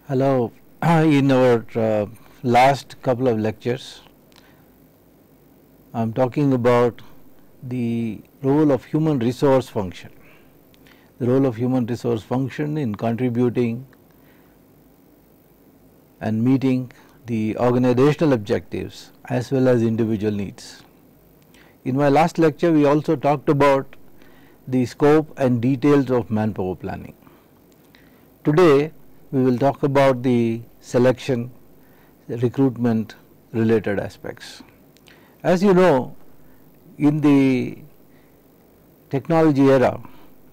Hello. In our last couple of lectures, I am talking about the role of human resource function. The role of human resource function in contributing and meeting the organizational objectives as well as individual needs. In my last lecture, we also talked about the scope and details of manpower planning. Today, we will talk about the selection, recruitment related aspects. As you know, in the technology era,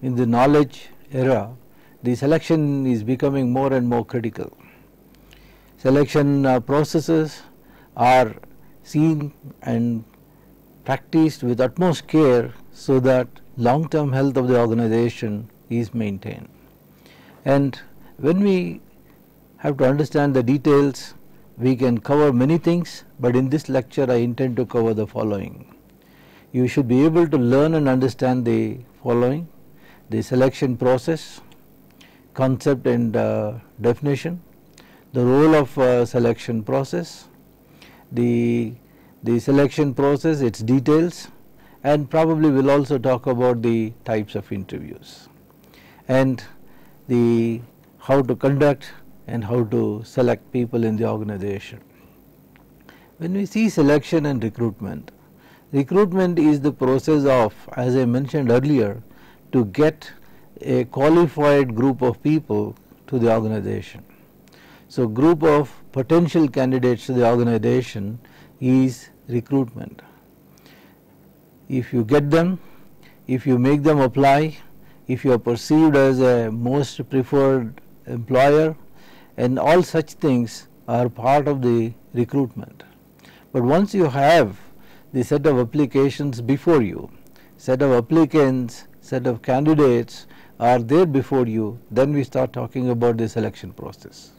in the knowledge era, the selection is becoming more and more critical. Selection processes are seen and practiced with utmost care so that long-term health of the organization is maintained. And when we have to understand the details, we can cover many things, but in this lecture I intend to cover the following. You should be able to learn and understand the following: the selection process, concept and definition, the role of selection process, the selection process, its details, and probably we will also talk about the types of interviews and the how to conduct and how to select people in the organization. When we see selection and recruitment, recruitment is the process of, as I mentioned earlier, to get a qualified group of people to the organization. So, group of potential candidates to the organization is recruitment. If you get them, if you make them apply, if you are perceived as a most preferred employer, and all such things are part of the recruitment. But once you have the set of applications before you, set of applicants, set of candidates are there before you, then we start talking about the selection process.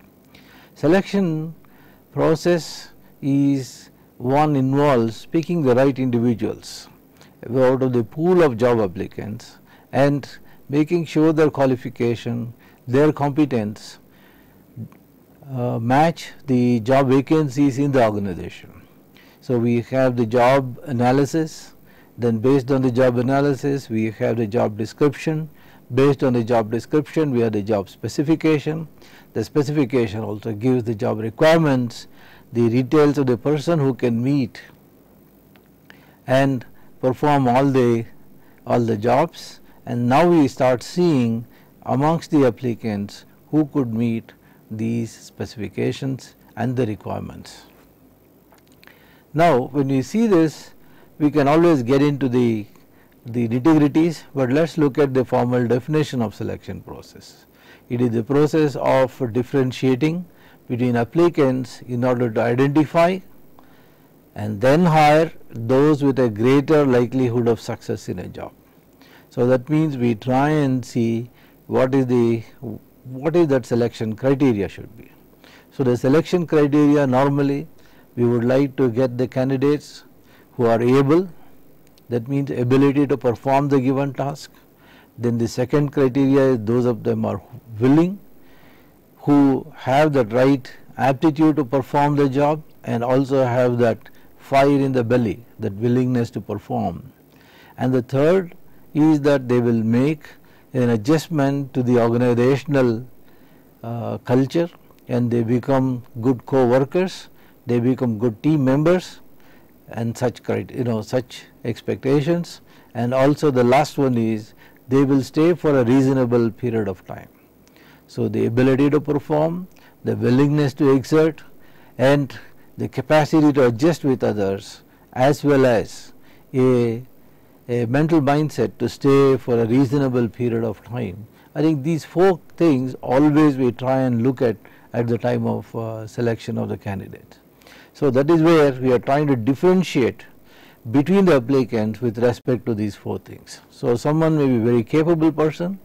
Selection process is one involves picking the right individuals out of the pool of job applicants and making sure their qualification, their competence match the job vacancies in the organization. So, we have the job analysis, then based on the job analysis we have the job description, based on the job description we have the job specification. The specification also gives the job requirements, the details of the person who can meet and perform all the jobs, and now we start seeing amongst the applicants who could meet these specifications and the requirements. Now, when we see this, we can always get into the nitty-gritties, but let us look at the formal definition of selection process. It is the process of differentiating between applicants in order to identify and then hire those with a greater likelihood of success in a job. So, that means we try and see what is that selection criteria should be. So, the selection criteria normally we would like to get the candidates who are able, that means ability to perform the given task. Then the second criteria is those of them are willing, who have the right aptitude to perform the job and also have that fire in the belly, that willingness to perform. And the third is that they will make an adjustment to the organizational culture and they become good co-workers, they become good team members and such expectations. And also the last one is they will stay for a reasonable period of time. So, the ability to perform, the willingness to exert and the capacity to adjust with others, as well as a mental mindset to stay for a reasonable period of time. I think these four things always we try and look at the time of selection of the candidate. So, that is where we are trying to differentiate between the applicants with respect to these four things. So, someone may be a very capable person,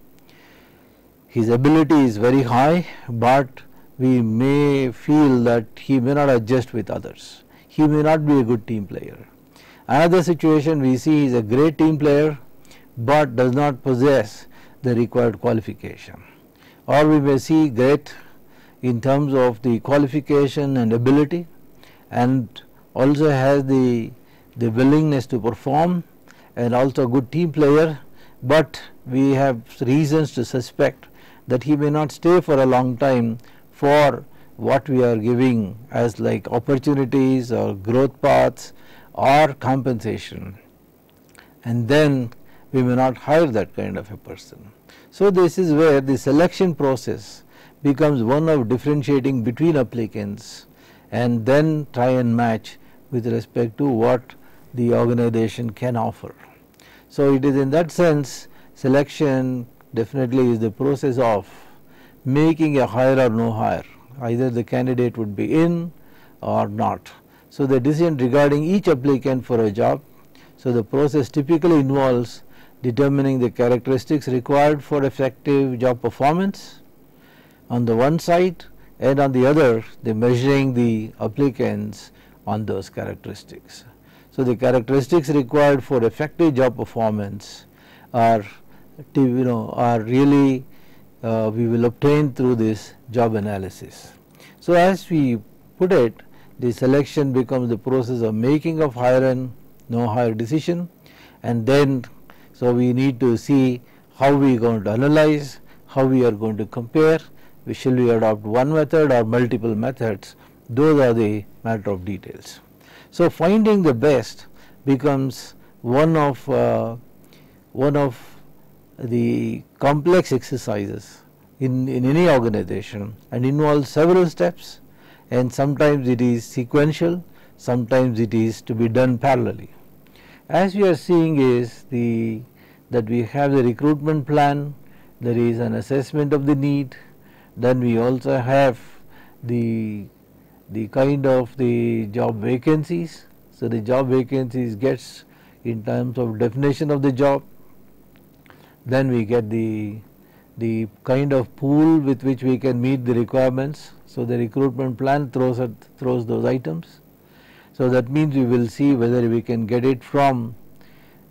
his ability is very high, but we may feel that he may not adjust with others, he may not be a good team player. Another situation we see he is a great team player, but does not possess the required qualification. Or we may see great in terms of the qualification and ability, and also has the willingness to perform, and also a good team player, but we have reasons to suspect that he may not stay for a long time for what we are giving as like opportunities or growth paths or compensation, and then we may not hire that kind of a person. So this is where the selection process becomes one of differentiating between applicants and then try and match with respect to what the organization can offer. So it is in that sense, selection definitely is the process of making a hire or no hire, either the candidate would be in or not. So the decision regarding each applicant for a job, so the process typically involves determining the characteristics required for effective job performance on the one side, and on the other the measuring the applicants on those characteristics. So the characteristics required for effective job performance are really we will obtain through this job analysis. So as we put it, the selection becomes the process of making of hire and no hire decision, and then so we need to see how we are going to analyze, how we are going to compare, shall we adopt one method or multiple methods. Those are the matter of details. So finding the best becomes one of the complex exercises in any organization, and involves several steps, and sometimes it is sequential, sometimes it is to be done parallelly. As we are seeing is that we have the recruitment plan, there is an assessment of the need, then we also have the kind of the job vacancies. So the job vacancies gets in terms of definition of the job, then we get the kind of pool with which we can meet the requirements. So the recruitment plan throws those items. So that means we will see whether we can get it from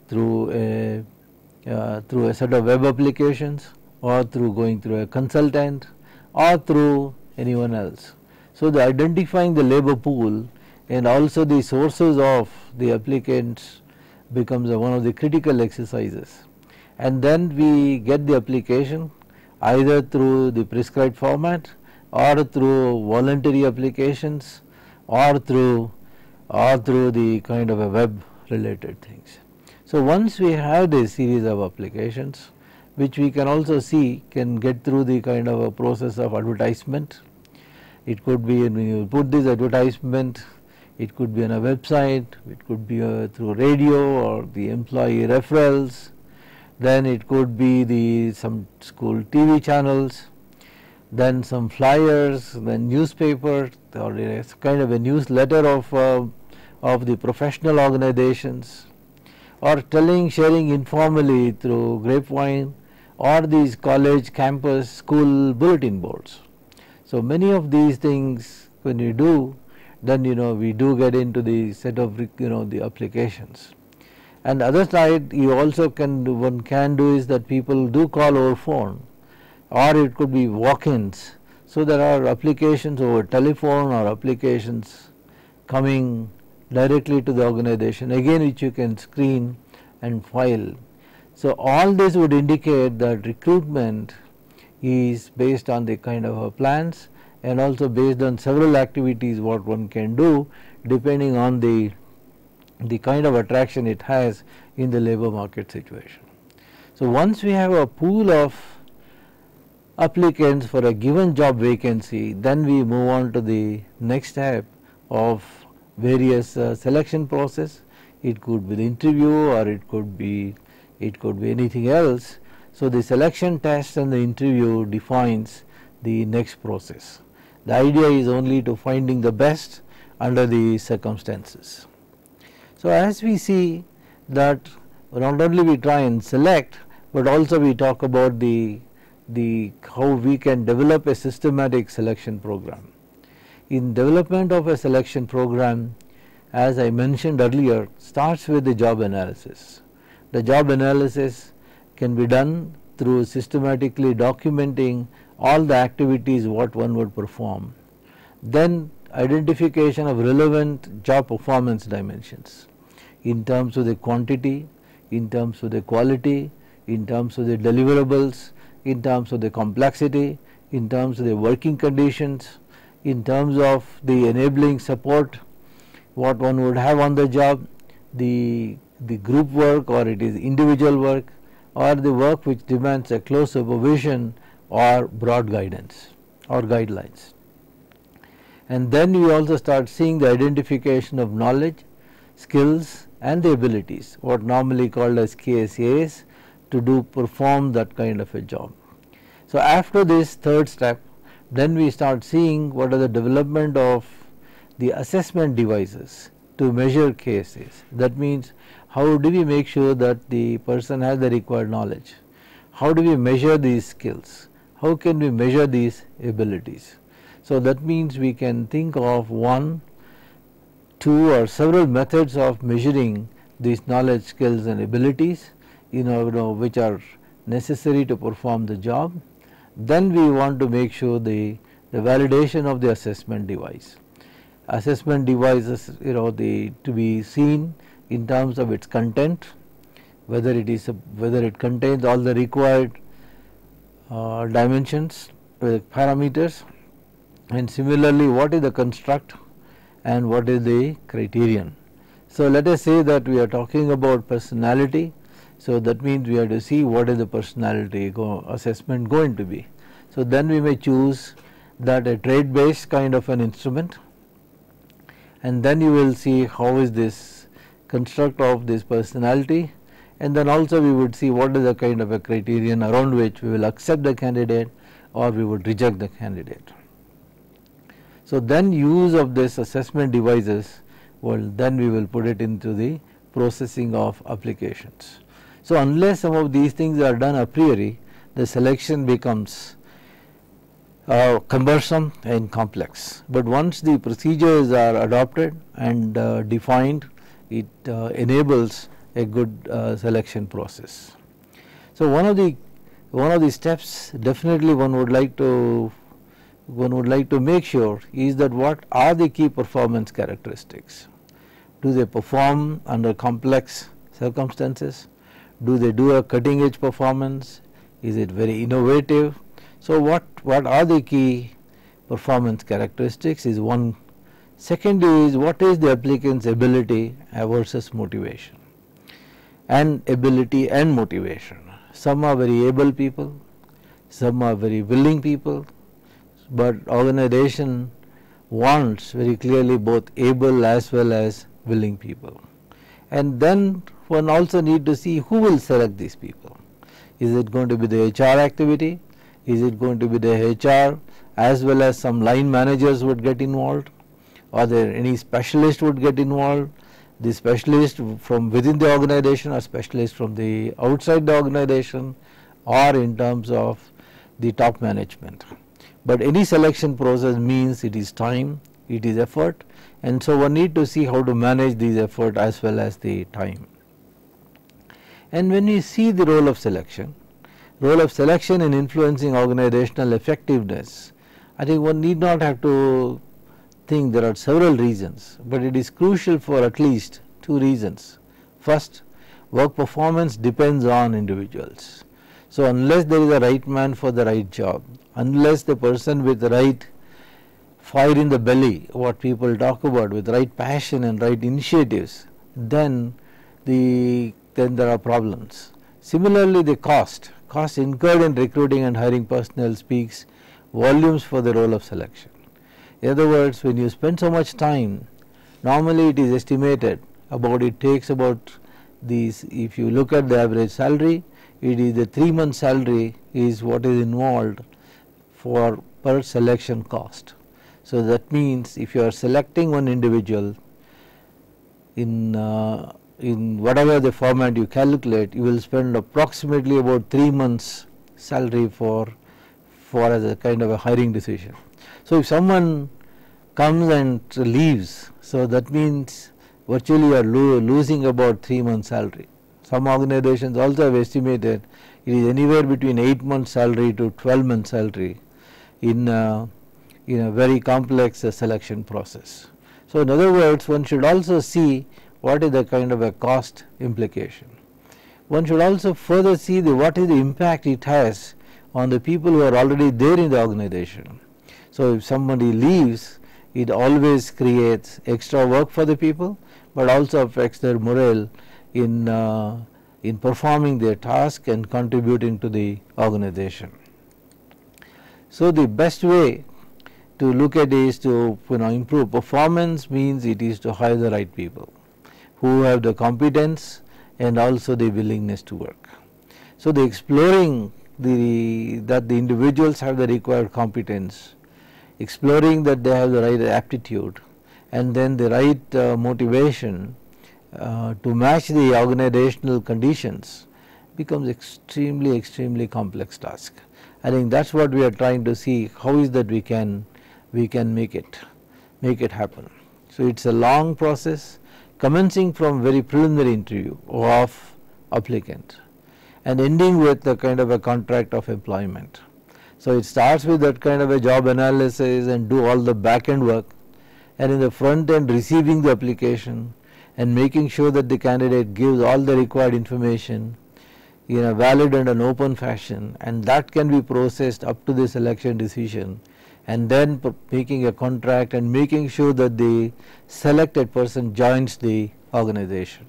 through a set of web applications, or through going through a consultant, or through anyone else. So the identifying the labor pool and also the sources of the applicants becomes one of the critical exercises. And then we get the application either through the prescribed format, or through voluntary applications, or through the kind of a web related things. So once we have this series of applications, which we can also see can get through the kind of a process of advertisement. It could be when you put this advertisement, it could be on a website, it could be through radio or the employee referrals, then it could be some school TV channels, then some flyers, then newspaper, or it's kind of a newsletter of the professional organizations, or sharing informally through grapevine, or these college campus school bulletin boards. So many of these things when you do, then we do get into the set of the applications. And the other side you also one can do is that people do call over phone, or it could be walk-ins. So there are applications over telephone or applications coming directly to the organization, again which you can screen and file. So all this would indicate that recruitment is based on the kind of plans, and also based on several activities what one can do depending on the kind of attraction it has in the labor market situation. So once we have a pool of applicants for a given job vacancy, then we move on to the next step of various selection process. It could be the interview, or it could be anything else. So the selection test and the interview defines the next process. The idea is only to finding the best under the circumstances. So as we see that not only we try and select, but also we talk about the how we can develop a systematic selection program. In development of a selection program, as I mentioned earlier, starts with the job analysis. The job analysis can be done through systematically documenting all the activities what one would perform. Then identification of relevant job performance dimensions in terms of the quantity, in terms of the quality, in terms of the deliverables, in terms of the complexity, in terms of the working conditions, in terms of the enabling support what one would have on the job, the group work or it is individual work, or the work which demands a close supervision or broad guidance or guidelines. And then we also start seeing the identification of knowledge, skills and the abilities, what normally called as KSAs, to perform that kind of a job. So after this third step, then we start seeing what are the development of the assessment devices to measure KSAs. That means how do we make sure that the person has the required knowledge? How do we measure these skills? How can we measure these abilities? So that means we can think of 1, 2 or several methods of measuring these knowledge, skills and abilities which are necessary to perform the job. Then we want to make sure the validation of the assessment device. Assessment devices to be seen in terms of its content, whether it contains all the required dimensions, parameters, and similarly what is the construct and what is the criterion. So let us say that we are talking about personality, so that means we have to see what is the personality assessment going to be. So then we may choose that a trait based kind of an instrument, and then you will see how is this construct of this personality, and then also we would see what is the kind of a criterion around which we will accept the candidate or we would reject the candidate. So then use of this assessment devices, well then we will put it into the processing of applications. So unless some of these things are done a priori, the selection becomes cumbersome and complex. But once the procedures are adopted and defined, it enables a good selection process. So one of the steps definitely one would like to make sure is that what are the key performance characteristics. Do they perform under complex circumstances? Do they do a cutting edge performance? Is it very innovative? So what are the key performance characteristics is one. Second is what is the applicant's ability versus motivation, and ability and motivation. Some are very able people, some are very willing people, but organization wants very clearly both able as well as willing people. And then one also need to see who will select these people. Is it going to be the HR activity? Is it going to be the HR as well as some line managers would get involved? Are there any specialists would get involved? The specialist from within the organization or specialist from the outside the organization, or in terms of the top management. But any selection process means it is time, it is effort, and so one need to see how to manage these effort as well as the time. And when we see the role of selection in influencing organizational effectiveness, I think one need not have to think there are several reasons, but it is crucial for at least 2 reasons. First, work performance depends on individuals. So unless there is a right man for the right job, unless the person with the right fire in the belly, what people talk about, with right passion and right initiatives, then there are problems. Similarly, the cost incurred in recruiting and hiring personnel speaks volumes for the role of selection. In other words, when you spend so much time, normally it is estimated it takes about these, if you look at the average salary, it is the 3-month salary is what is involved for per selection cost. So that means if you are selecting one individual in whatever the format you calculate, you will spend approximately about 3 months salary for as a kind of a hiring decision. So if someone comes and leaves, so that means virtually you are losing about 3 months salary. Some organizations also have estimated it is anywhere between 8 months salary to 12 months salary in a very complex selection process. So, in other words, one should also see what is the kind of a cost implication. One should also further see what is the impact it has on the people who are already there in the organization. So, if somebody leaves, it always creates extra work for the people, but also affects their morale in performing their task and contributing to the organization. So, the best way to look at it is to improve performance, means it is to hire the right people who have the competence and also the willingness to work. So, the exploring that the individuals have the required competence, exploring that they have the right aptitude, and then the right motivation to match the organizational conditions becomes extremely complex task. I think that is what we are trying to see, how is that we can make it happen. So, it is a long process commencing from very preliminary interview of applicant and ending with the kind of a contract of employment. So, it starts with that kind of a job analysis and do all the back end work, and in the front end receiving the application and making sure that the candidate gives all the required information in a valid and an open fashion, and that can be processed up to the selection decision, and then making a contract and making sure that the selected person joins the organization.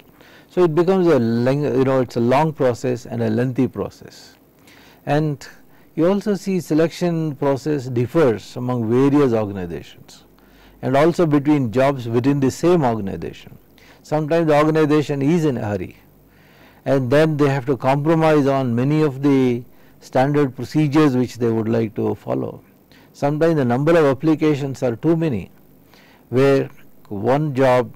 So, it becomes it's a long process and a lengthy process. And you also see selection process differs among various organizations and also between jobs within the same organization. Sometimes the organization is in a hurry, and then they have to compromise on many of the standard procedures which they would like to follow. Sometimes the number of applications are too many, where one job,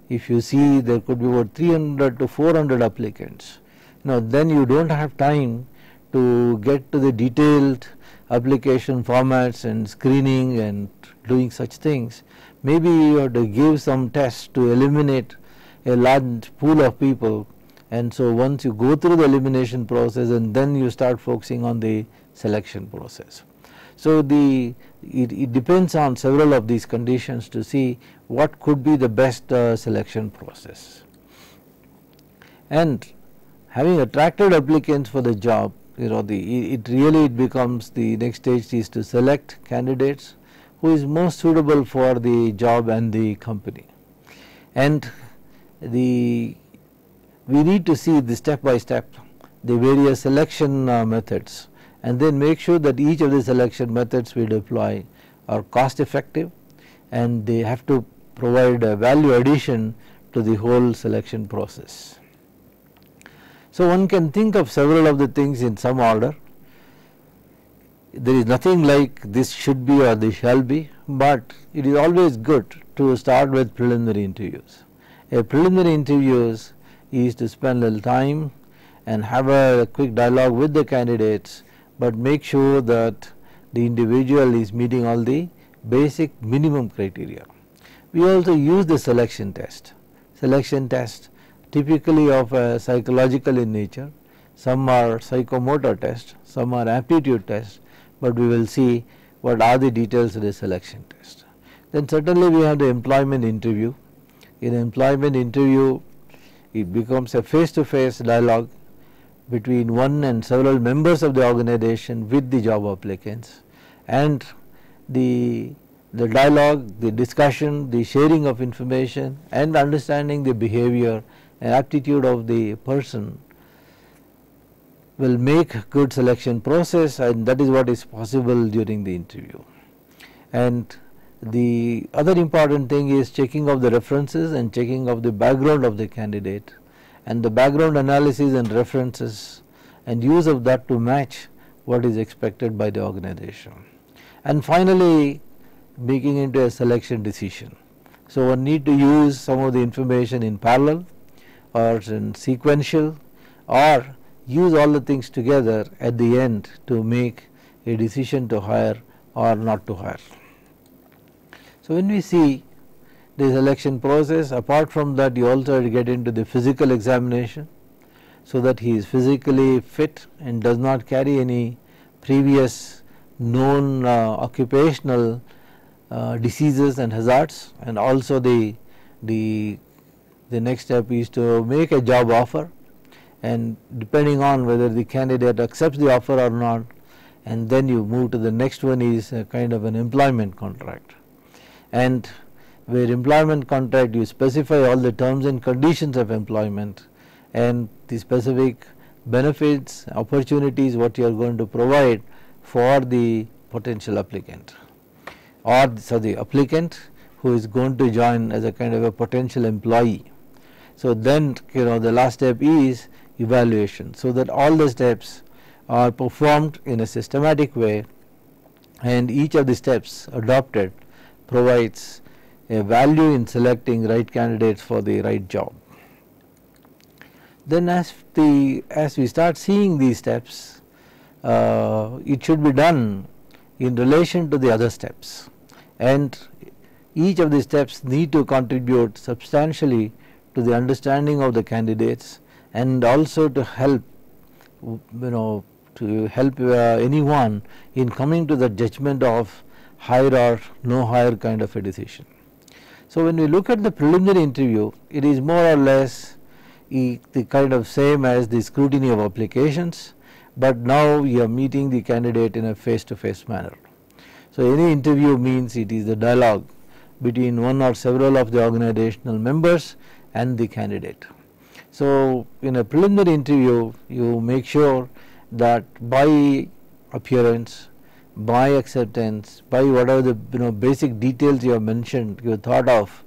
if you see there could be about 300 to 400 applicants, then you do not have time to get to the detailed application formats and screening and doing such things. Maybe you have to give some tests to eliminate a large pool of people, and so once you go through the elimination process, and then you start focusing on the selection process. So, it depends on several of these conditions to see what could be the best selection process. And having attracted applicants for the job, it becomes the next stage is to select candidates who is most suitable for the job and the company. And we need to see the step by step the various selection methods, and then make sure that each of the selection methods we deploy are cost effective, and they have to provide a value addition to the whole selection process. So, one can think of several of the things in some order. There is nothing like this should be or this shall be, but it is always good to start with preliminary interviews. A preliminary interviews is to spend a little time and have a quick dialogue with the candidates, but make sure that the individual is meeting all the basic minimum criteria. We also use the selection test. Selection test typically of psychological in nature. Some are psychomotor tests, some are aptitude tests, but we will see what are the details of the selection test. Then certainly we have the employment interview. In employment interview, it becomes a face-to-face dialogue between one and several members of the organization with the job applicants, and the dialogue, the discussion, the sharing of information and understanding the behavior and aptitude of the person will make good selection process, and that is what is possible during the interview. And the other important thing is checking of the references and checking of the background of the candidate, and the background analysis and references and use of that to match what is expected by the organization. And finally, making into a selection decision. So, one need to use some of the information in parallel or in sequential, or use all the things together at the end to make a decision to hire or not to hire. So, when we see the selection process, apart from that you also have to get into the physical examination, so that he is physically fit and does not carry any previous known occupational diseases and hazards, and also the next step is to make a job offer, and depending on whether the candidate accepts the offer or not, and then you move to the next one is a kind of an employment contract, and where employment contract you specify all the terms and conditions of employment and the specific benefits, opportunities what you are going to provide for the potential applicant, or so the applicant who is going to join as a kind of a potential employee. So then the last step is evaluation, so that all the steps are performed in a systematic way, and each of the steps adopted provides a value in selecting right candidates for the right job. Then as we start seeing these steps, it should be done in relation to the other steps, and each of the steps need to contribute substantially to the understanding of the candidates, and also to help anyone in coming to the judgment of hire or no hire kind of a decision. So when we look at the preliminary interview, it is more or less the kind of same as the scrutiny of applications, but now you are meeting the candidate in a face-to-face manner. So any interview means it is the dialogue between one or several of the organizational members and the candidate. So in a preliminary interview, you make sure that by appearance, by acceptance, by whatever the basic details you have mentioned, you thought of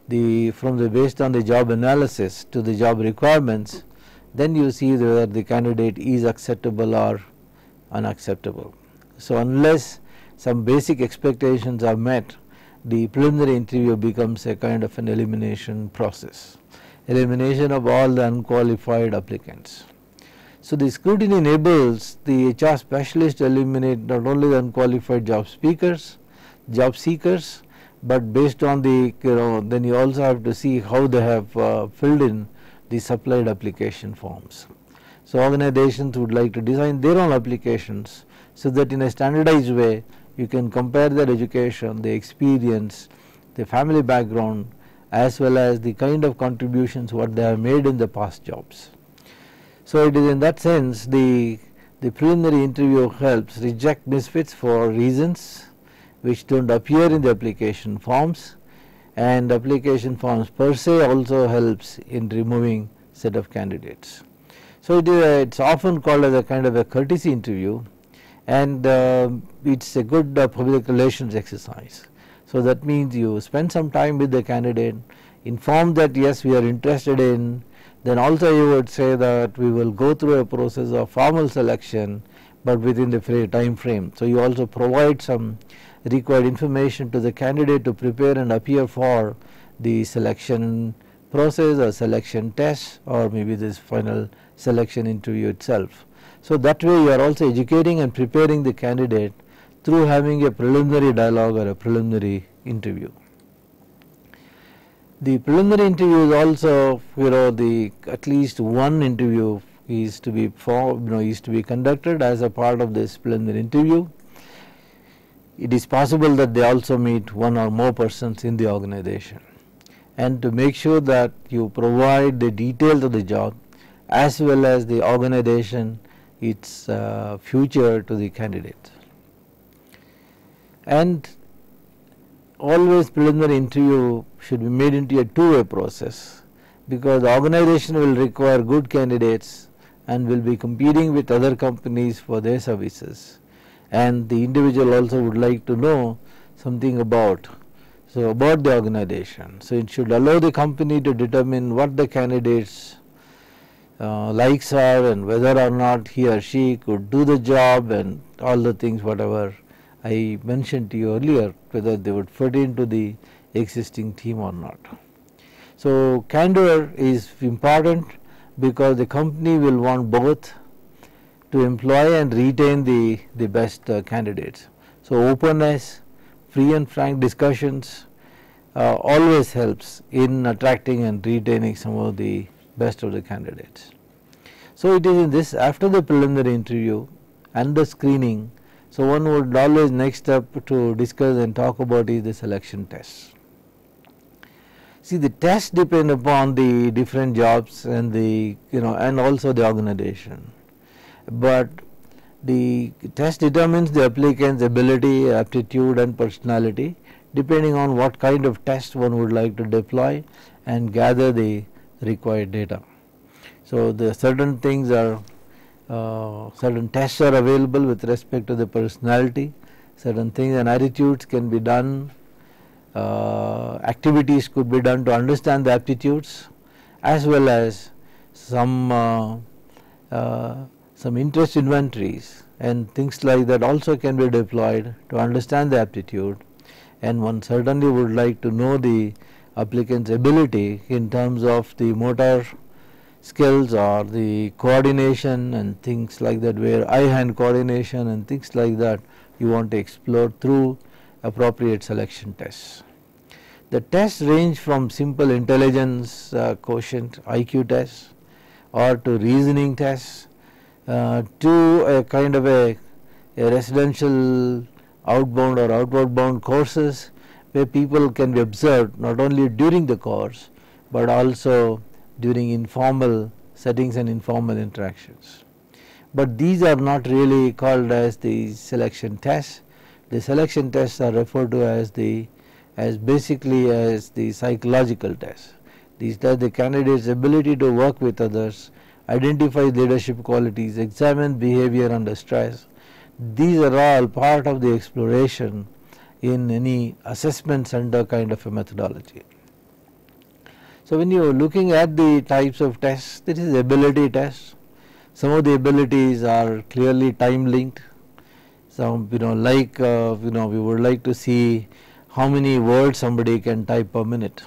based on the job analysis to the job requirements, then you see whether the candidate is acceptable or unacceptable. So unless some basic expectations are met, the preliminary interview becomes a kind of an elimination process, elimination of all the unqualified applicants. So the scrutiny enables the HR specialist to eliminate not only the unqualified job seekers, but based on the then you also have to see how they have filled in the supplied application forms. So organizations would like to design their own applications so that in a standardized way you can compare their education, the experience, the family background, as well as the kind of contributions what they have made in the past jobs. So it is in that sense the preliminary interview helps reject misfits for reasons which don't appear in the application forms, and application forms per se also helps in removing set of candidates. So it's often called as a kind of a courtesy interview, and it's a good public relations exercise. So that means you spend some time with the candidate, inform that yes, we are interested in, then also you would say that we will go through a process of formal selection, but within the time frame. So you also provide some required information to the candidate to prepare and appear for the selection process or selection test, or maybe this final selection interview itself. So that way you are also educating and preparing the candidate through having a preliminary dialogue or a preliminary interview. The preliminary interview is also, at least one interview is to be conducted as a part of this preliminary interview. It is possible that they also meet one or more persons in the organization, and to make sure that you provide the details of the job as well as the organization, its future to the candidate. And always preliminary interview should be made into a two-way process, because the organization will require good candidates and will be competing with other companies for their services, and the individual also would like to know something about the organization. So it should allow the company to determine what the candidates likes are and whether or not he or she could do the job and all the things whatever I mentioned to you earlier, whether they would fit into the existing team or not. So candor is important because the company will want both to employ and retain the best candidates. So openness, free and frank discussions always helps in attracting and retaining some of the best of the candidates. So it is in this, after the preliminary interview and the screening, So one would always next step to discuss and talk about is the selection test. See, the tests depend upon the different jobs and the and also the organization, but the test determines the applicant's ability, aptitude and personality depending on what kind of test one would like to deploy and gather the required data. So the certain things are certain tests are available with respect to the personality, certain things and attitudes can be done, activities could be done to understand the aptitudes, as well as some interest inventories and things like that also can be deployed to understand the aptitude, and one certainly would like to know the applicant's ability in terms of the motor skills or the coordination and things like that, where eye-hand coordination and things like that you want to explore through appropriate selection tests. The tests range from simple intelligence quotient IQ tests or to reasoning tests to a kind of a residential outbound or outward bound courses where people can be observed not only during the course but also during informal settings and informal interactions. But these are not really called as the selection tests. The selection tests are referred to as basically as the psychological tests. These test the candidate's ability to work with others, identify leadership qualities, examine behavior under stress. These are all part of the exploration in any assessment center kind of a methodology. So when you are looking at the types of tests, this is ability tests. Some of the abilities are clearly time linked. Some we would like to see how many words somebody can type per minute.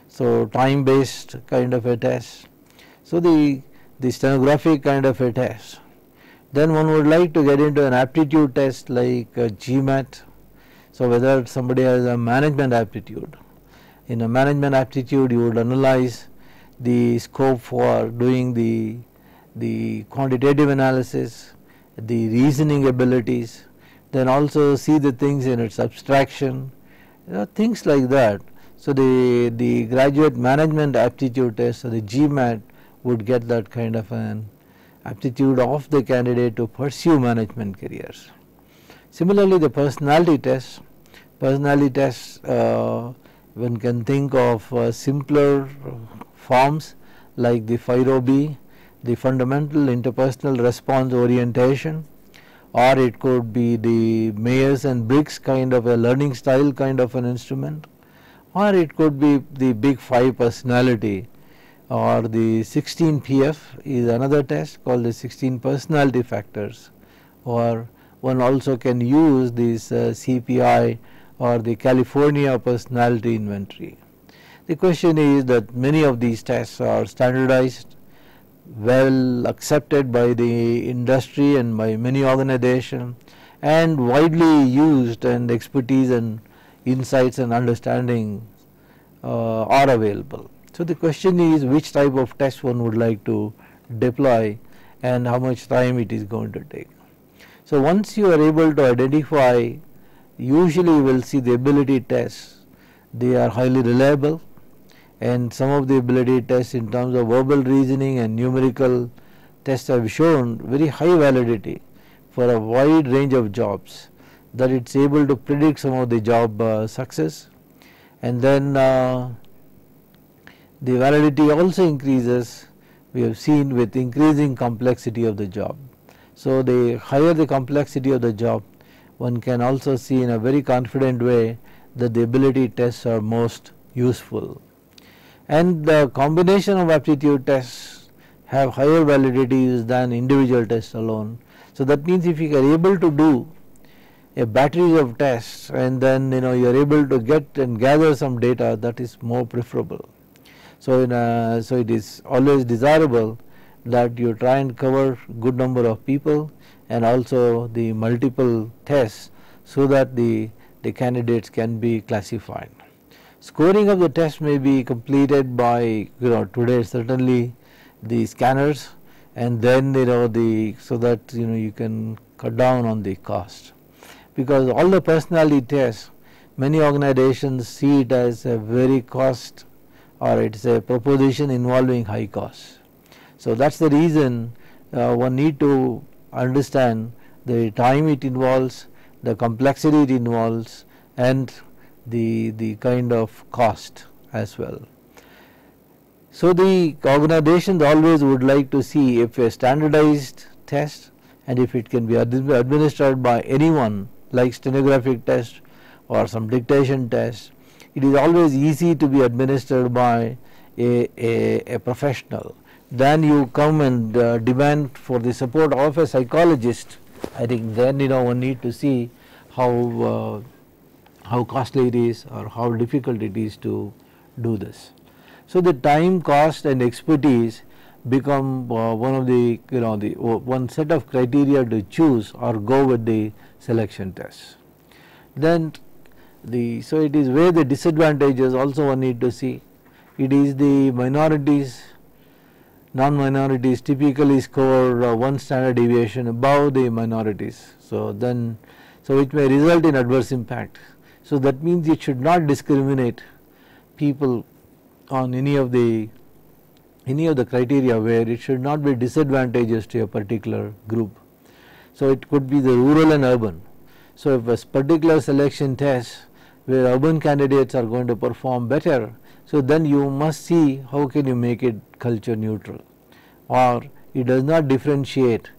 So time based kind of a test. So the stenographic kind of a test. Then one would like to get into an aptitude test like GMAT. So whether somebody has a management aptitude. In a management aptitude you would analyze the scope for doing the quantitative analysis, the reasoning abilities, then also see the things in its abstraction, things like that. So the graduate management aptitude test, so the GMAT would get that kind of an aptitude of the candidate to pursue management careers. Similarly, the personality tests one can think of simpler forms like the FIRO-B, the fundamental interpersonal response orientation, or it could be the Myers and Briggs kind of a learning style kind of an instrument, or it could be the Big 5 personality, or the 16 PF is another test called the 16 personality factors, or one also can use this CPI or the California personality inventory. The question is that many of these tests are standardized, well accepted by the industry and by many organizations, and widely used, and expertise and insights and understanding are available. So the question is which type of test one would like to deploy and how much time it is going to take. So once you are able to identify, usually you will see the ability tests, they are highly reliable, and some of the ability tests in terms of verbal reasoning and numerical tests have shown very high validity for a wide range of jobs, that it is able to predict some of the job success, and then the validity also increases, we have seen, with increasing complexity of the job. So the higher the complexity of the job, one can also see in a very confident way that the ability tests are most useful. And the combination of aptitude tests have higher validities than individual tests alone. So that means if you are able to do a battery of tests and then you are able to get and gather some data, that is more preferable. So so it is always desirable that you try and cover good number of people and also the multiple tests, so that the candidates can be classified. Scoring of the test may be completed by today certainly the scanners, and then so that you can cut down on the cost, because all the personality tests, many organizations see it as a very cost, or it's a proposition involving high costs. So that's the reason one need to understand the time it involves, the complexity it involves, and the kind of cost as well. So the organizations always would like to see if a standardized test, and if it can be administered by anyone, like stenographic test or some dictation test, it is always easy to be administered by a professional. Then you come and demand for the support of a psychologist. I think then one need to see how costly it is or how difficult it is to do this. So the time, cost, and expertise become one of the one set of criteria to choose or go with the selection test. Then so it is where the disadvantages also one need to see. It is the minorities, non-minorities typically score one standard deviation above the minorities. So it may result in adverse impact. So that means it should not discriminate people on any of the criteria, where it should not be disadvantageous to a particular group. So it could be the rural and urban. So if a particular selection test where urban candidates are going to perform better, so then you must see how can you make it culture neutral, or it does not differentiate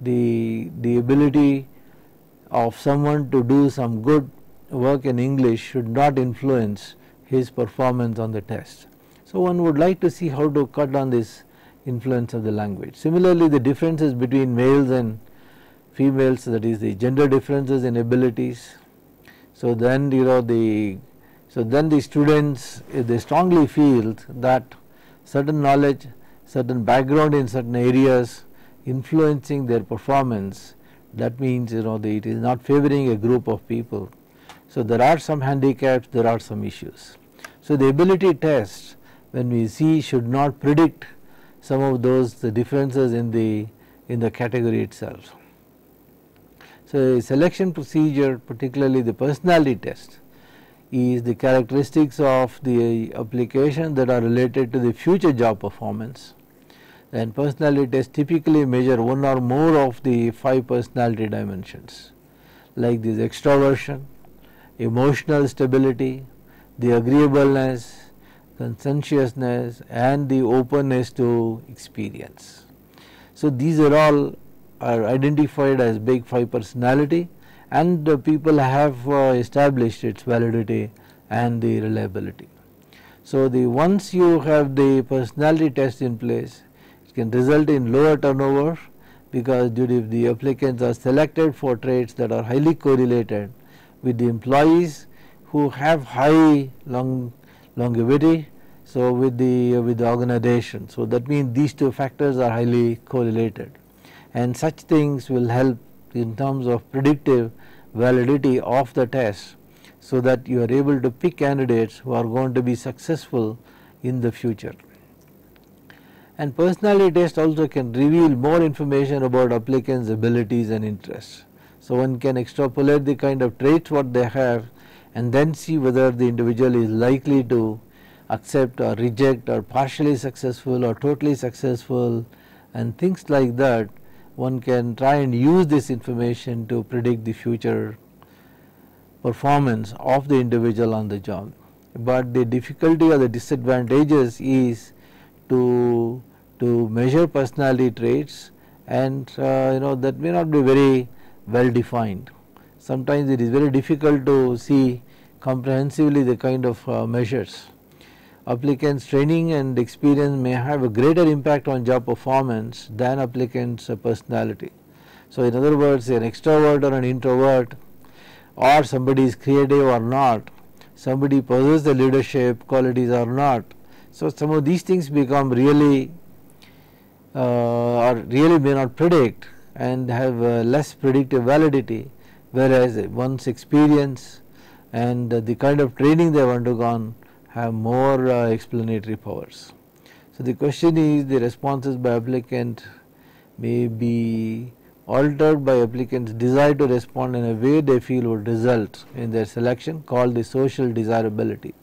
the ability of someone to do some good work in English should not influence his performance on the test. So one would like to see how to cut down this influence of the language. Similarly, the differences between males and females, that is the gender differences in abilities. So then the students, if they strongly feel that certain knowledge, certain background in certain areas influencing their performance, that means it is not favoring a group of people. So there are some handicaps, there are some issues. So the ability test, when we see, should not predict some of the differences in the category itself. So a selection procedure, particularly the personality test, is the characteristics of the application that are related to the future job performance. And personality tests typically measure one or more of the 5 personality dimensions, like this: extroversion, emotional stability, the agreeableness, conscientiousness, and the openness to experience. So these are all identified as big 5 personality, and people have established its validity and the reliability. So once you have the personality test in place, it can result in lower turnover, because if the applicants are selected for traits that are highly correlated with the employees who have high longevity, so with the organization. So that means these 2 factors are highly correlated, and such things will help in terms of predictive validity of the test, so that you are able to pick candidates who are going to be successful in the future. And personality test also can reveal more information about applicants' abilities and interests. So one can extrapolate the kind of traits what they have, and then see whether the individual is likely to accept or reject, or partially successful or totally successful, and things like that. One can try and use this information to predict the future performance of the individual on the job. But the difficulty or the disadvantages is to measure personality traits, and that may not be very well defined. Sometimes it is very difficult to see comprehensively the kind of measures. Applicants' training and experience may have a greater impact on job performance than applicants' personality. So in other words, an extrovert or an introvert, or somebody is creative or not, somebody possesses the leadership qualities or not. So some of these things become really or really may not predict and have less predictive validity, whereas one's experience and the kind of training they have undergone have more explanatory powers. So the question is, the responses by applicant may be altered by applicants' desire to respond in a way they feel would result in their selection, called the social desirability.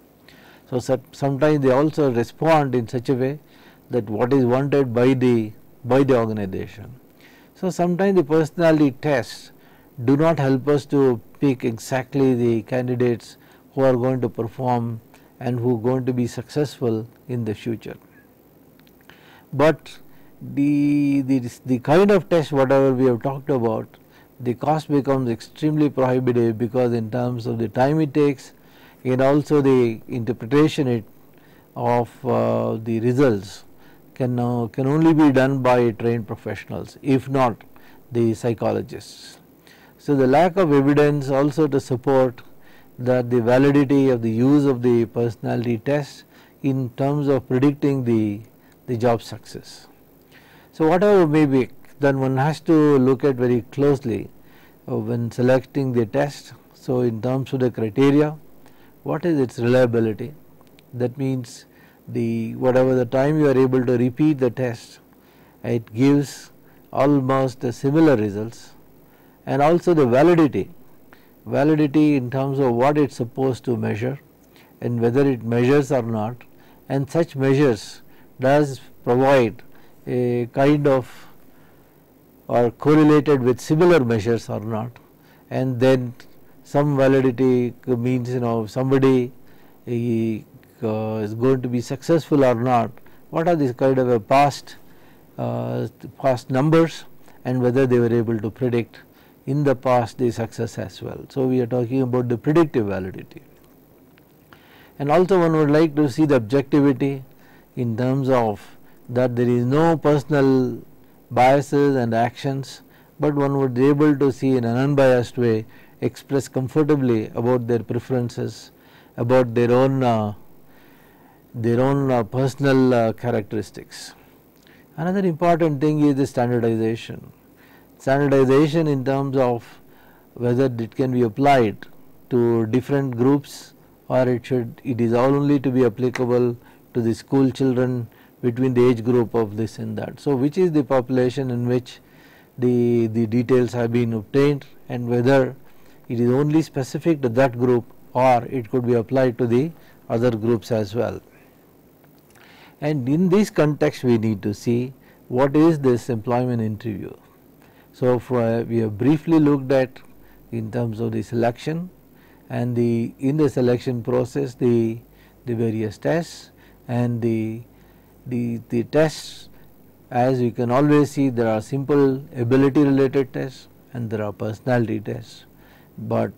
So, sometimes they also respond in such a way that what is wanted by the organization. So, sometimes the personality tests do not help us to pick exactly the candidates who are going to perform and who are going to be successful in the future. But the kind of test whatever we have talked about, the cost becomes extremely prohibitive, because in terms of the time it takes and also the interpretation of the results can only be done by trained professionals, if not the psychologists. So, the lack of evidence also to support that the validity of the use of the personality test in terms of predicting the job success. So, whatever may be, then one has to look at very closely when selecting the test. So, in terms of the criteria, what is its reliability? That means whatever the time you are able to repeat the test, it gives almost similar results, and also the validity in terms of what it is supposed to measure and whether it measures or not, and such measures does provide a kind of or correlated with similar measures or not, and then some validity means somebody is going to be successful or not, what are these kind of a past numbers and whether they were able to predict in the past the success as well. So, we are talking about the predictive validity. And also one would like to see the objectivity in terms of that there is no personal biases and actions, but one would be able to see in an unbiased way express comfortably about their preferences, about their own personal characteristics. Another important thing is the standardization. Standardization in terms of whether it can be applied to different groups, or it is only to be applicable to the school children between the age group of this and that. So, which is the population in which the details have been obtained, and whether it is only specific to that group or it could be applied to the other groups as well. And in this context we need to see what is this employment interview. So, we have briefly looked at in terms of the selection, and in the selection process the various tests, and the tests, as you can always see, there are simple ability related tests and there are personality tests, but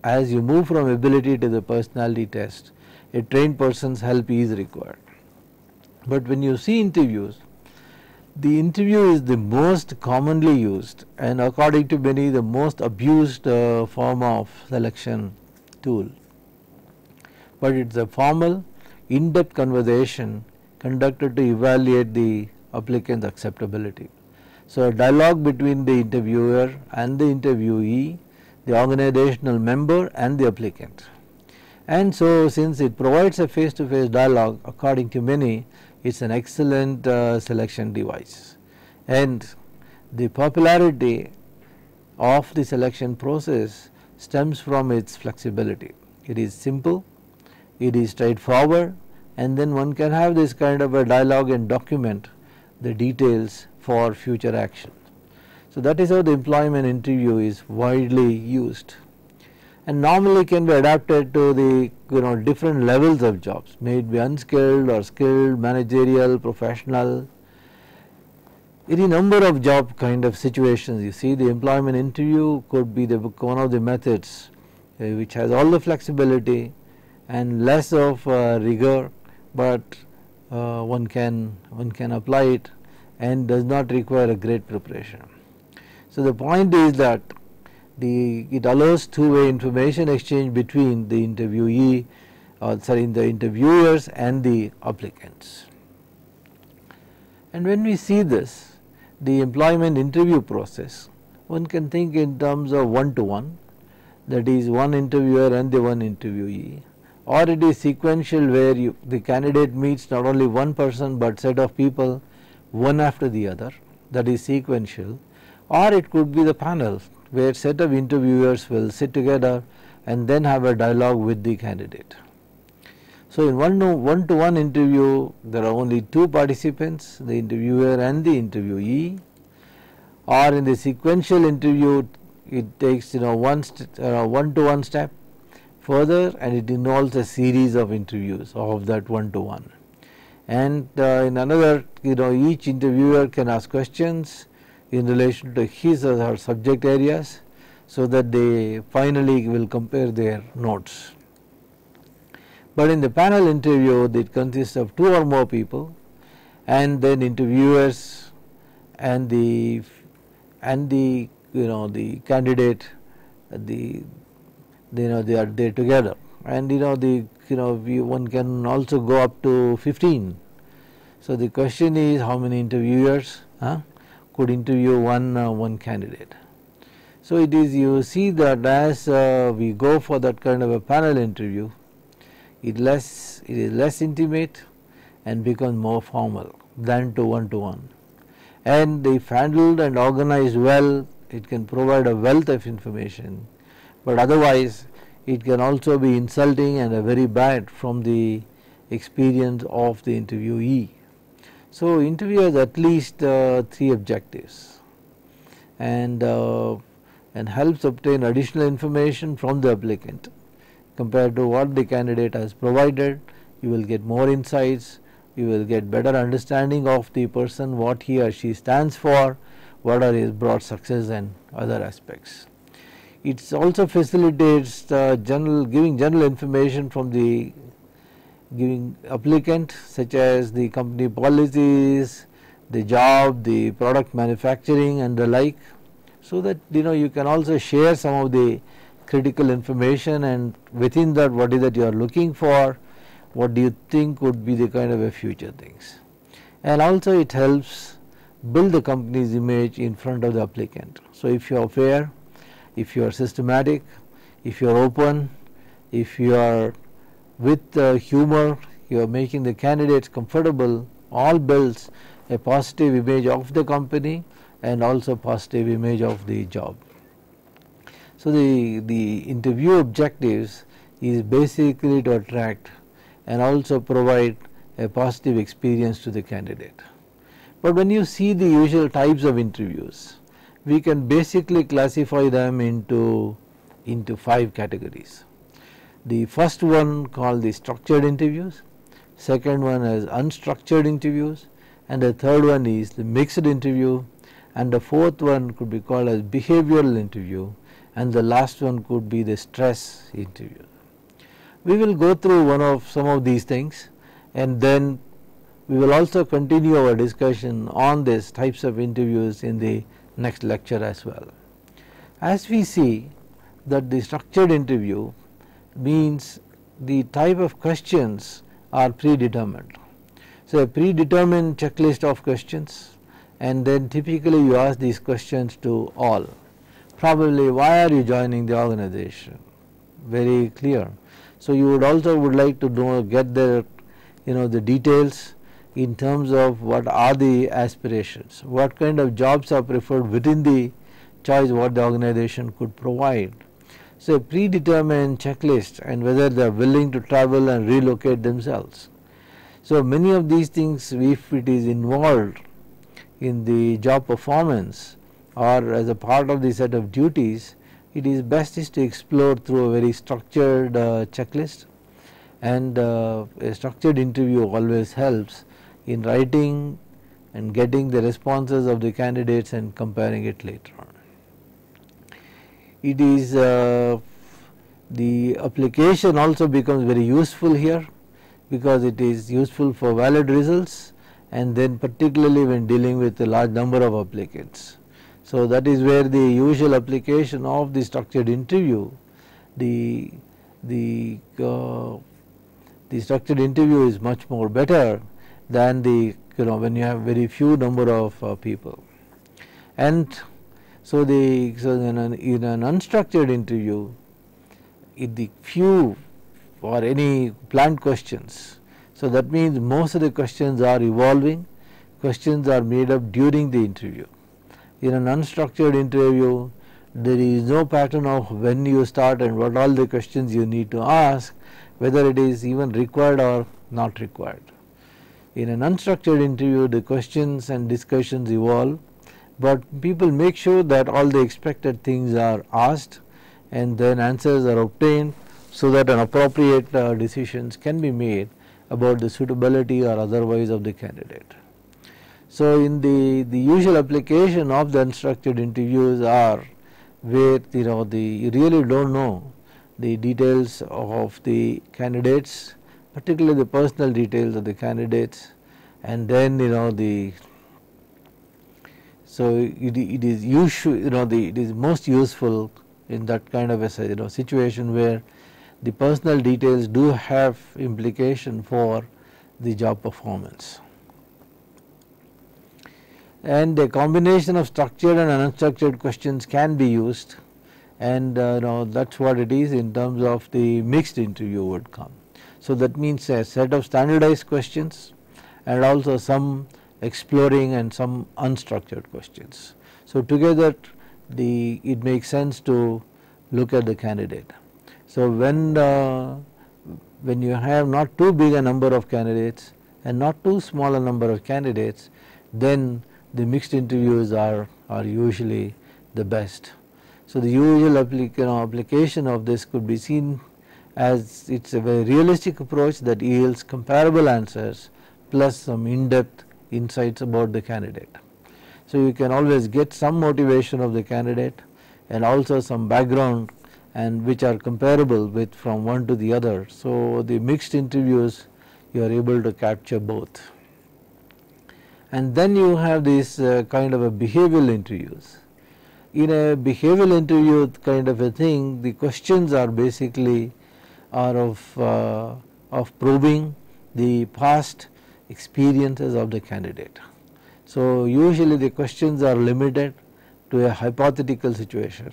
as you move from ability to the personality test, a trained person's help is required. But when you see interviews, the interview is the most commonly used and according to many the most abused form of selection tool, but it is a formal in-depth conversation conducted to evaluate the applicant's acceptability. So, a dialogue between the interviewer and the interviewee, the organizational member and the applicant. And so, since it provides a face-to-face dialogue, according to many, it is an excellent selection device. And the popularity of the selection process stems from its flexibility. It is simple, it is straightforward, and then one can have this kind of a dialogue and document the details for future action. So, that is how the employment interview is widely used, and normally can be adapted to the different levels of jobs, may it be unskilled or skilled, managerial, professional. In a number of job kind of situations, you see the employment interview could be one of the methods which has all the flexibility and less of rigor, but one can apply it and does not require a great preparation. So, the point is that it allows two-way information exchange between the interviewee the interviewers and the applicants. And when we see this, the employment interview process, one can think in terms of one-to-one, that is one interviewer and the one interviewee, or it is sequential where the candidate meets not only one person but set of people one after the other, that is sequential, or it could be the panel where set of interviewers will sit together and then have a dialogue with the candidate. So, in one-to-one interview there are only two participants, the interviewer and the interviewee, or in the sequential interview it takes one-to-one step further, and it involves a series of interviews of that one-to-one. And in another, each interviewer can ask questions in relation to his or her subject areas, so that they finally will compare their notes. But in the panel interview, it consists of two or more people, and then interviewers and the candidate, they are there together, and one can also go up to 15. So the question is, how many interviewers could interview one candidate? So it is, you see that as we go for that kind of a panel interview, it is less intimate and becomes more formal than to one, and if handled and organized well, it can provide a wealth of information, but otherwise it can also be insulting and very bad from the experience of the interviewee. So interview has at least three objectives, and helps obtain additional information from the applicant. Compared to what the candidate has provided, you will get more insights, you will get better understanding of the person, what he or she stands for, what are his broad success and other aspects. It also facilitates giving general information from the giving applicant, such as the company policies, the job, the product manufacturing and the like, so that you can also share some of the critical information, and within that, what is that you are looking for, what do you think would be the kind of a future things. And also it helps build the company's image in front of the applicant. So if you are fair, if you are systematic, if you are open, if you are with humor, you are making the candidates comfortable, all builds a positive image of the company and also positive image of the job. So the interview objectives is basically to attract and also provide a positive experience to the candidate. But when you see the usual types of interviews, we can basically classify them into 5 categories. The first one called the structured interviews, second one is unstructured interviews, and the third one is the mixed interview, and the fourth one could be called as behavioral interview, and the last one could be the stress interview. We will go through some of these things, and then we will also continue our discussion on these types of interviews in the next lecture as well. As we see that the structured interview means the type of questions are predetermined. So a predetermined checklist of questions, and then typically you ask these questions to all. Probably, why are you joining the organization? Very clear. So you would like to get the the details in terms of what are the aspirations, what kind of jobs are preferred within the choice what the organization could provide. So a predetermined checklist, and whether they are willing to travel and relocate themselves. So many of these things, if it is involved in the job performance or as a part of the set of duties, it is best to explore through a very structured checklist, and a structured interview always helps in writing and getting the responses of the candidates and comparing it later on. It is the application also becomes very useful here, because it is useful for valid results, and then particularly when dealing with a large number of applicants. So that is where the usual application of the structured interview, the structured interview is much more better than the when you have very few number of people. And so in an unstructured interview, in the few or any planned questions, so that means most of the questions are evolving, questions are made up during the interview, In an unstructured interview, there is no pattern of when you start and what all the questions you need to ask, whether it is even required or not required. In an unstructured interview, the questions and discussions evolve, but people make sure that all the expected things are asked and then answers are obtained, so that an appropriate decisions can be made about the suitability or otherwise of the candidate. So, in the usual application of the unstructured interviews are where you really don't know the details of the candidates, particularly the personal details of the candidates, and then so it is usually it is most useful in that kind of a situation where the personal details do have implication for the job performance. And a combination of structured and unstructured questions can be used, and that's what it is in terms of the mixed interview would come. So that means a set of standardized questions and also some exploring and some unstructured questions. So together it makes sense to look at the candidate. So when you have not too big a number of candidates and not too small a number of candidates, then the mixed interviews are usually the best. So the usual application of this could be seen as it's a very realistic approach that yields comparable answers plus some in-depth insights about the candidate. So you can always get some motivation of the candidate and also some background, and which are comparable with from one to the other. So the mixed interviews, you are able to capture both. And then you have this kind of a behavioral interviews. In a behavioral interview kind of a thing, the questions are basically of probing the past experiences of the candidate. So usually the questions are limited to a hypothetical situation,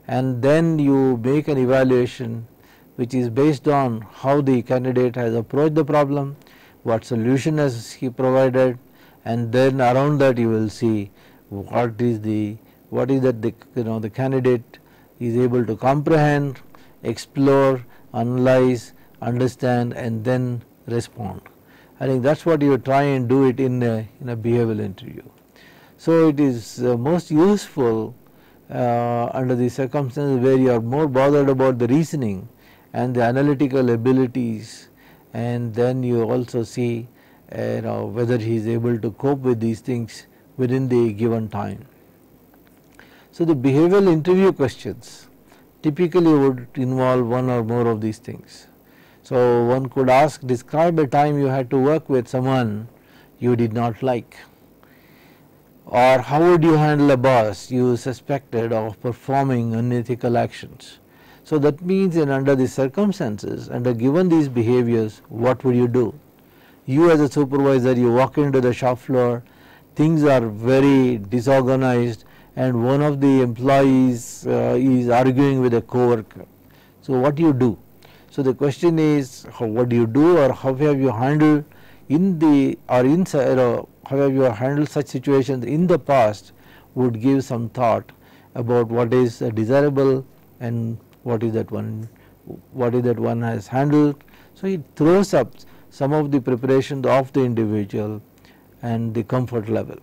and then you make an evaluation which is based on how the candidate has approached the problem, what solution has he provided, and then around that you will see what is that the candidate is able to comprehend, explore, analyze, understand, and then respond. I think that's what you try and do it in a behavioral interview. So it is most useful under the circumstances where you are more bothered about the reasoning and the analytical abilities, and then you also see whether he is able to cope with these things within the given time. So the behavioral interview questions typically would involve one or more of these things. So one could ask, describe a time you had to work with someone you did not like, or how would you handle a boss you suspected of performing unethical actions. So that means under the circumstances, under given these behaviors, what would you do? You as a supervisor, you walk into the shop floor, things are very disorganized, and one of the employees is arguing with a co-worker. So what do you do? So the question is, what do you do, or how have you handled how have you handled such situations in the past, would give some thought about what is desirable and what is that one has handled. So it throws up some of the preparations of the individual and the comfort level.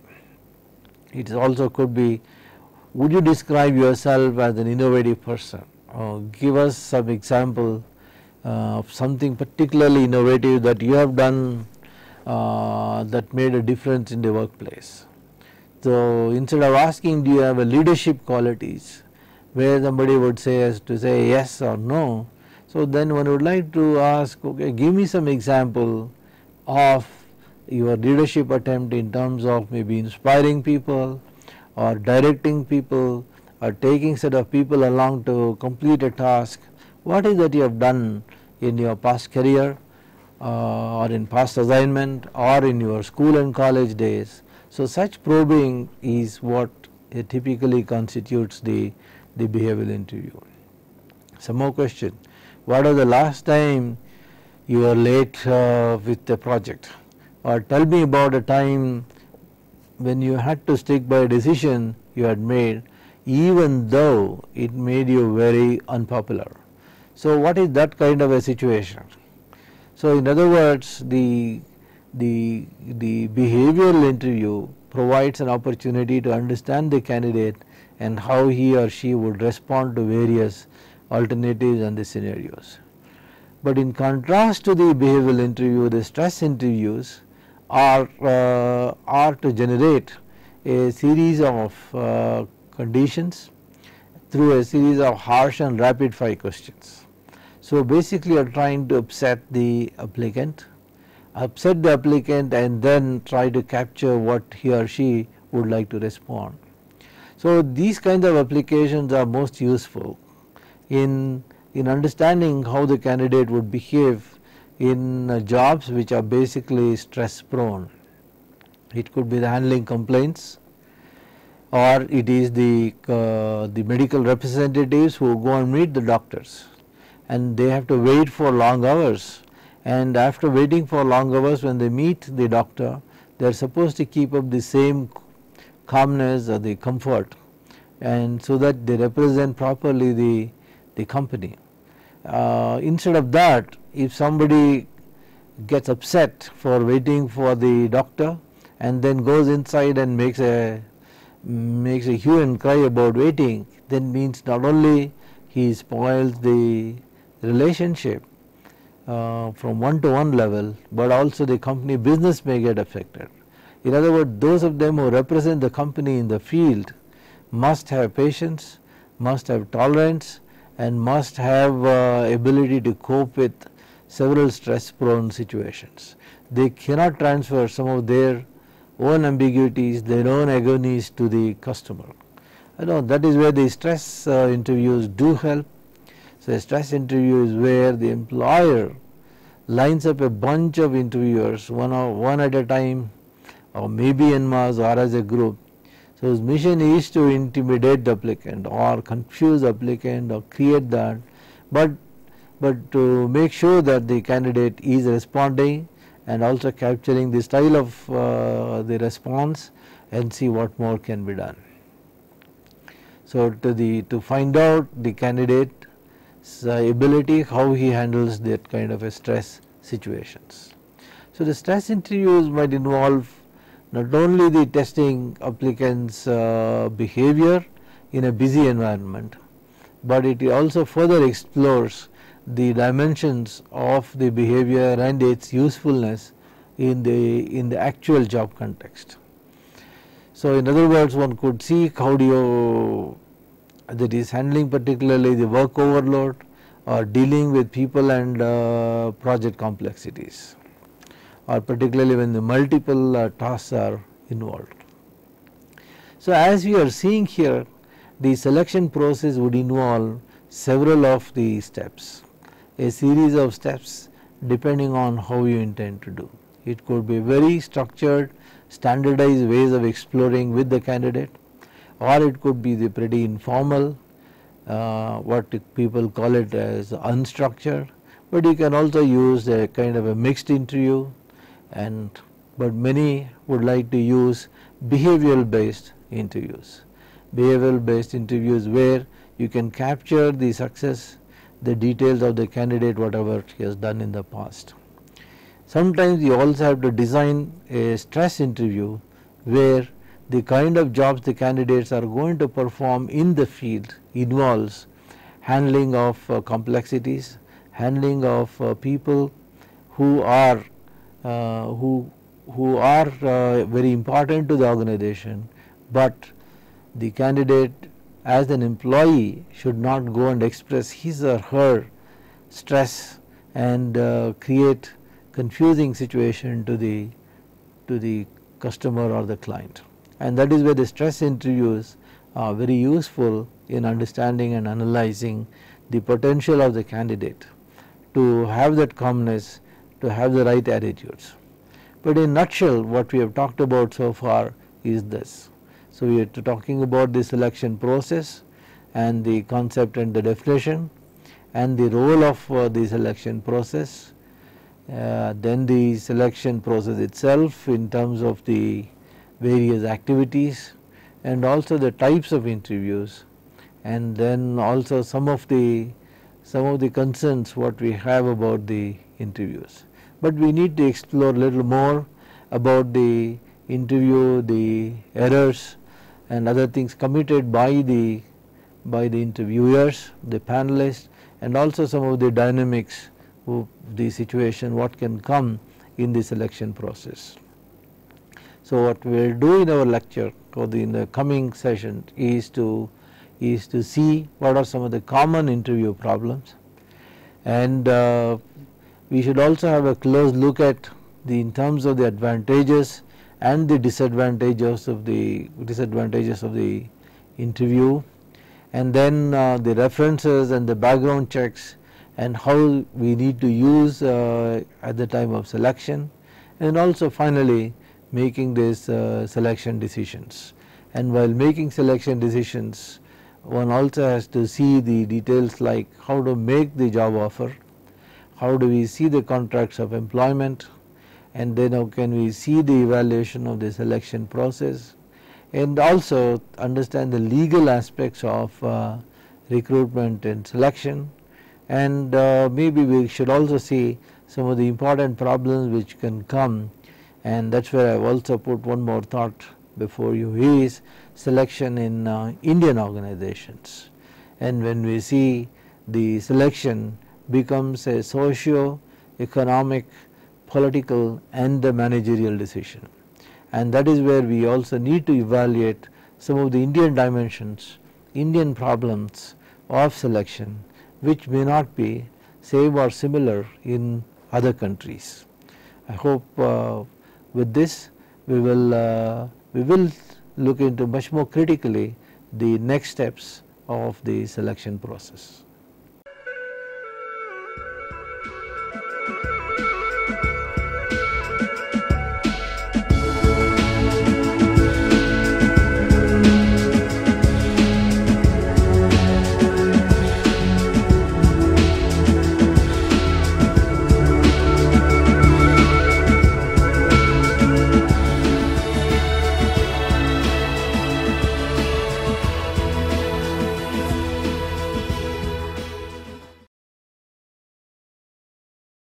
It also could be, would you describe yourself as an innovative person, or give us some example of something particularly innovative that you have done that made a difference in the workplace. So instead of asking, do you have a leadership qualities, where somebody would say yes or no, so then one would like to ask, okay, give me some example of your leadership attempt in terms of maybe inspiring people or directing people or taking set of people along to complete a task. What is that you have done in your past career or in past assignment or in your school and college days? So such probing is what typically constitutes the behavioral interview. Some more question. What was the last time you were late with a project? Or tell me about a time when you had to stick by a decision you had made, even though it made you very unpopular. So what is that kind of a situation? So in other words, the behavioral interview provides an opportunity to understand the candidate and how he or she would respond to various alternatives and the scenarios. But in contrast to the behavioral interview, the stress interviews are to generate a series of conditions through a series of harsh and rapid fire questions. So basically you are trying to upset the applicant and then try to capture what he or she would like to respond. So these kinds of applications are most useful in understanding how the candidate would behave in jobs which are basically stress prone. It could be the handling complaints, or it is the medical representatives who go and meet the doctors and they have to wait for long hours, and after waiting for long hours, when they meet the doctor, they are supposed to keep up the same calmness or the comfort, and so that they represent properly the company. Instead of that, if somebody gets upset for waiting for the doctor and then goes inside and makes a hue and cry about waiting, then means not only he spoils the relationship from one-to-one level, but also the company business may get affected. In other words, those of them who represent the company in the field must have patience, must have tolerance, and must have ability to cope with several stress-prone situations. They cannot transfer some of their own ambiguities, their own agonies to the customer. That is where the stress interviews do help. So a stress interview is where the employer lines up a bunch of interviewers, one at a time, or maybe en masse or as a group. So his mission is to intimidate the applicant or confuse the applicant or create that, but to make sure that the candidate is responding and also capturing the style of the response and see what more can be done. So to find out the candidate's ability, how he handles that kind of a stress situations. So the stress interviews might involve not only the testing applicants' behavior in a busy environment, but it also further explores the dimensions of the behavior and its usefulness in the actual job context. So in other words, one could see how do you, that is handling particularly the work overload or dealing with people and project complexities, or particularly when the multiple tasks are involved. So as we are seeing here, the selection process would involve several of the steps, a series of steps depending on how you intend to do. It could be very structured, standardized ways of exploring with the candidate, or it could be the pretty informal, what people call it as unstructured, but you can also use a kind of a mixed interview, but many would like to use behavioral based interviews. Behavioral based interviews where you can capture the success, the details of the candidate, whatever he has done in the past. Sometimes you also have to design a stress interview where the kind of jobs the candidates are going to perform in the field involves handling of complexities, handling of people who are very important to the organization, but the candidate as an employee should not go and express his or her stress and create confusing situation to the customer or the client. And that is where the stress interviews are very useful in understanding and analyzing the potential of the candidate to have that calmness, to have the right attitudes. But in a nutshell, what we have talked about so far is this. So we are talking about the selection process and the concept and the definition and the role of the selection process, then the selection process itself in terms of the various activities, and also the types of interviews, and then also some of the concerns what we have about the interviews. But we need to explore a little more about the interview, the errors and other things committed by the interviewers, the panelists, and also some of the dynamics of the situation what can come in the selection process. So what we will do in our lecture or in the coming session is to see what are some of the common interview problems, and we should also have a close look at in terms of the advantages and the disadvantages of the interview, and then the references and the background checks and how we need to use at the time of selection, and also finally making these selection decisions. And while making selection decisions, one also has to see the details like how to make the job offer, how do we see the contracts of employment, and then how can we see the evaluation of the selection process, and also understand the legal aspects of recruitment and selection, and maybe we should also see some of the important problems which can come, and that is where I have also put one more thought before you is selection in Indian organizations. And when we see the selection becomes a socio-economic, political and the managerial decision, and that is where we also need to evaluate some of the Indian dimensions, Indian problems of selection which may not be same or similar in other countries. I hope with this we will look into much more critically the next steps of the selection process.